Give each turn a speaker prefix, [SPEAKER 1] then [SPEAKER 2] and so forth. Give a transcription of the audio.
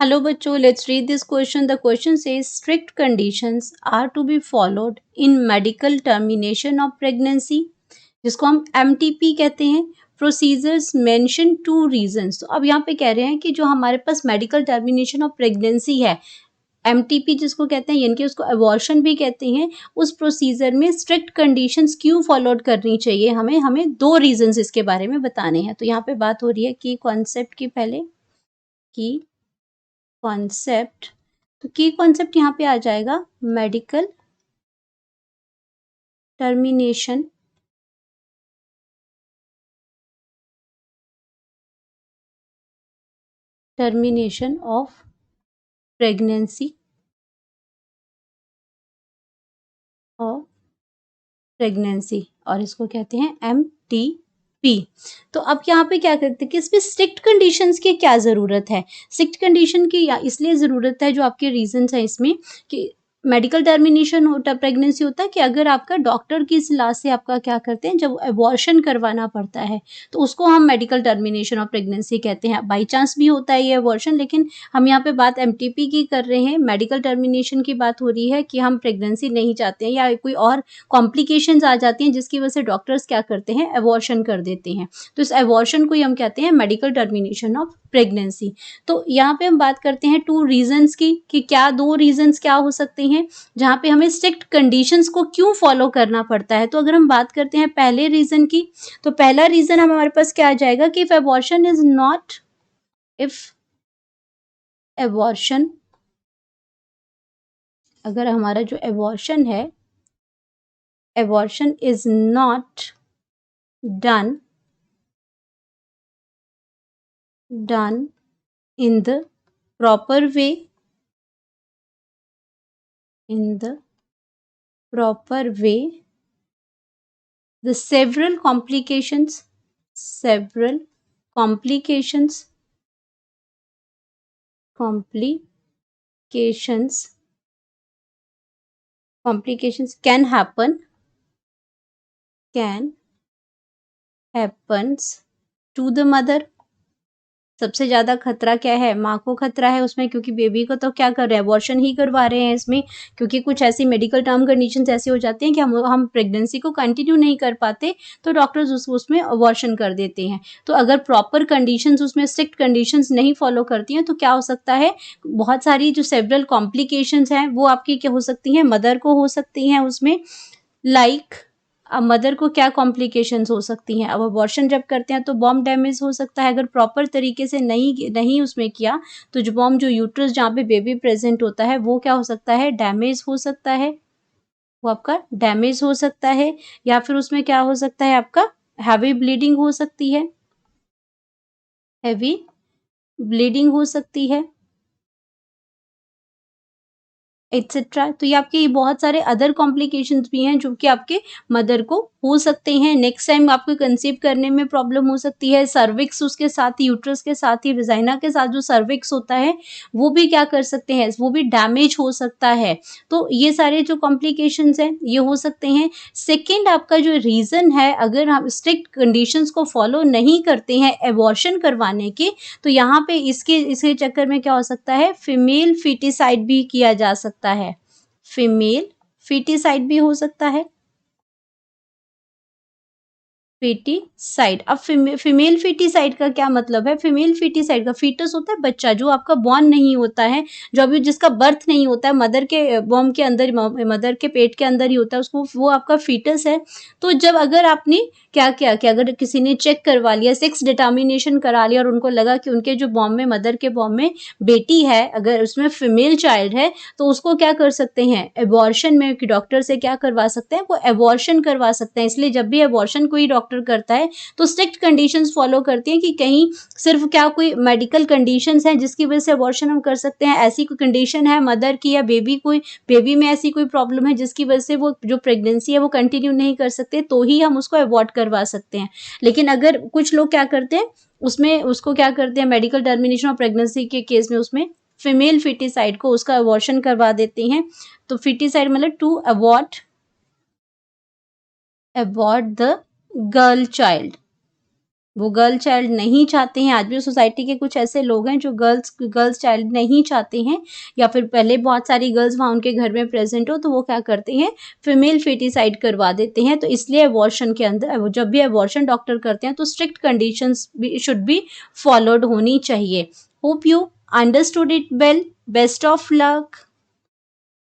[SPEAKER 1] Hello बच्चों, let's read this question. The question says strict conditions are to be followed in medical termination of pregnancy, जिसको हम MTP कहते हैं. Procedures mention two reasons. तो अब यहाँ पे कह रहे हैं कि जो हमारे पास मेडिकल टर्मिनेशन ऑफ प्रेगनेंसी है, एमटीपी जिसको कहते हैं, यानी कि उसको अबॉर्शन भी कहते हैं, उस प्रोसीजर में स्ट्रिक्ट कंडीशंस क्यों फॉलोड करनी चाहिए. हमें दो रीजंस इसके बारे में बताने हैं. तो यहाँ पे बात हो रही है की कॉन्सेप्ट की. पहले की कॉन्सेप्ट, तो की कॉन्सेप्ट यहाँ पे आ जाएगा मेडिकल टर्मिनेशन ऑफ प्रेगनेंसी और इसको कहते हैं एमटीपी. तो अब यहाँ पे क्या करते हैं कि इसमें स्ट्रिक्ट कंडीशंस की क्या ज़रूरत है. स्ट्रिक्ट कंडीशन की इसलिए ज़रूरत है, जो आपके रीजंस हैं इसमें, कि मेडिकल टर्मिनेशन होता प्रेगनेंसी होता है कि अगर आपका डॉक्टर की सलाह से आपका क्या करते हैं, जब अबॉर्शन करवाना पड़ता है तो उसको हम मेडिकल टर्मिनेशन ऑफ प्रेगनेंसी कहते हैं. बाई चांस भी होता है ये अबॉर्शन, लेकिन हम यहाँ पे बात एमटीपी की कर रहे हैं. मेडिकल टर्मिनेशन की बात हो रही है कि हम प्रेगनेंसी नहीं चाहते हैं या कोई और कॉम्प्लिकेशंस आ जाती हैं जिसकी वजह से डॉक्टर्स क्या करते हैं, अबॉर्शन कर देते हैं. तो इस अबॉर्शन को ही हम कहते हैं मेडिकल टर्मिनेशन ऑफ प्रेगनेंसी. तो यहाँ पे हम बात करते हैं टू रीजंस की, कि क्या दो रीजंस क्या हो सकते हैं जहाँ पे हमें स्ट्रिक्ट कंडीशंस को क्यों फॉलो करना पड़ता है. तो अगर हम बात करते हैं पहले रीजन की, तो पहला रीजन हमारे पास क्या आ जाएगा कि इफ अबॉर्शन अगर हमारा जो अबॉर्शन है, abortion is not done in the proper way, the several complications can happens to the mother. सबसे ज़्यादा खतरा क्या है, माँ को खतरा है उसमें, क्योंकि बेबी को तो क्या कर रहे हैं, अबॉर्शन ही करवा रहे हैं इसमें, क्योंकि कुछ ऐसी मेडिकल टर्म कंडीशंस ऐसी हो जाती हैं कि हम प्रेगनेंसी को कंटिन्यू नहीं कर पाते, तो डॉक्टर्स उसमें अबॉर्शन कर देते हैं. तो अगर प्रॉपर कंडीशंस, उसमें स्ट्रिक्ट कंडीशंस नहीं फॉलो करती हैं, तो क्या हो सकता है, बहुत सारी जो सेवरल कॉम्प्लिकेशंस हैं वो आपकी क्या हो सकती हैं, मदर को हो सकती हैं उसमें. अब मदर को क्या कॉम्प्लिकेशंस हो सकती हैं. अब अबॉर्शन जब करते हैं तो बॉम्ब डैमेज हो सकता है, अगर प्रॉपर तरीके से नहीं उसमें किया, तो जो बॉम्ब, जो यूट्रस जहाँ पे बेबी प्रेजेंट होता है, वो क्या हो सकता है, डैमेज हो सकता है. वो आपका डैमेज हो सकता है, या फिर उसमें क्या हो सकता है, आपका हैवी ब्लीडिंग हो सकती है, एक्सेट्रा. तो ये आपके बहुत सारे अदर कॉम्प्लिकेशंस भी हैं जो कि आपके मदर को हो सकते हैं. नेक्स्ट टाइम आपको कंसीव करने में प्रॉब्लम हो सकती है. सर्विक्स उसके साथ ही, यूट्रस के साथ ही, विजाइना के साथ जो सर्विक्स होता है वो भी क्या कर सकते हैं, वो भी डैमेज हो सकता है. तो ये सारे जो कॉम्प्लिकेशंस हैं ये हो सकते हैं. सेकेंड आपका जो रीज़न है, अगर हम स्ट्रिक्ट कंडीशंस को फॉलो नहीं करते हैं अबॉर्शन करवाने के, तो यहाँ पे इसके चक्कर में क्या हो सकता है, फीमेल फीटिसाइड भी किया जा सकता है. फीमेल फीटिसाइड भी हो सकता है. फीटिसाइड. अब फीमेल फीटिसाइड का क्या मतलब है, फीमेल फीटिसाइड का, फीटस होता है बच्चा जो आपका बॉर्न नहीं होता है, जो अभी जिसका बर्थ नहीं होता है, मदर के बॉर्न के अंदर, मदर के पेट के अंदर ही होता है, उसको वो आपका फीटस है. तो जब अगर आपने क्या किया कि अगर किसी ने चेक करवा लिया, सेक्स डिटर्मिनेशन करा लिया और उनको लगा कि उनके जो बॉर्न में, मदर के बॉर्न में बेटी है, अगर उसमें फीमेल चाइल्ड है, तो उसको क्या कर सकते हैं, अबॉर्शन में डॉक्टर से क्या करवा सकते हैं, वो अबॉर्शन करवा सकते हैं. इसलिए जब भी अबॉर्शन कोई डॉक्टर करता है तो स्ट्रिक्ट कंडीशंस फॉलो करती हैं कि कहीं सिर्फ क्या कोई मेडिकल कंडीशंस हैं जिसकी वजह से अबॉर्शन हम कर सकते हैं, ऐसी कोई कंडीशन है मदर की या बेबी में ऐसी कोई प्रॉब्लम है जिसकी वजह से वो जो प्रेगनेंसी है वो कंटिन्यू नहीं कर सकते, तो ही हम उसको अबॉर्ट करवा सकते हैं. लेकिन अगर कुछ लोग क्या करते हैं, उसमें उसको क्या करते हैं, मेडिकल टर्मिनेशन ऑफ प्रेगनेंसी के केस में उसमें फीमेल फीटिसाइड को उसका अबॉर्शन करवा देते हैं. तो फीटिसाइड मतलब to abort the girl child. वो गर्ल चाइल्ड नहीं चाहते हैं। आज भी सोसाइटी के कुछ ऐसे लोग हैं जो गर्ल्स चाइल्ड नहीं चाहते हैं, या फिर पहले बहुत सारी गर्ल्स वहाँ उनके घर में प्रेजेंट हो तो वो क्या करते हैं, फीमेल फेटिसाइड करवा देते हैं। तो इसलिए अबॉर्शन के अंदर जब भी अबॉर्शन डॉक्टर करते हैं तो स्ट्रिक्ट कंडीशंस भी शुड बी फॉलोड होनी चाहिए। Hope you understood it well. Best of luck.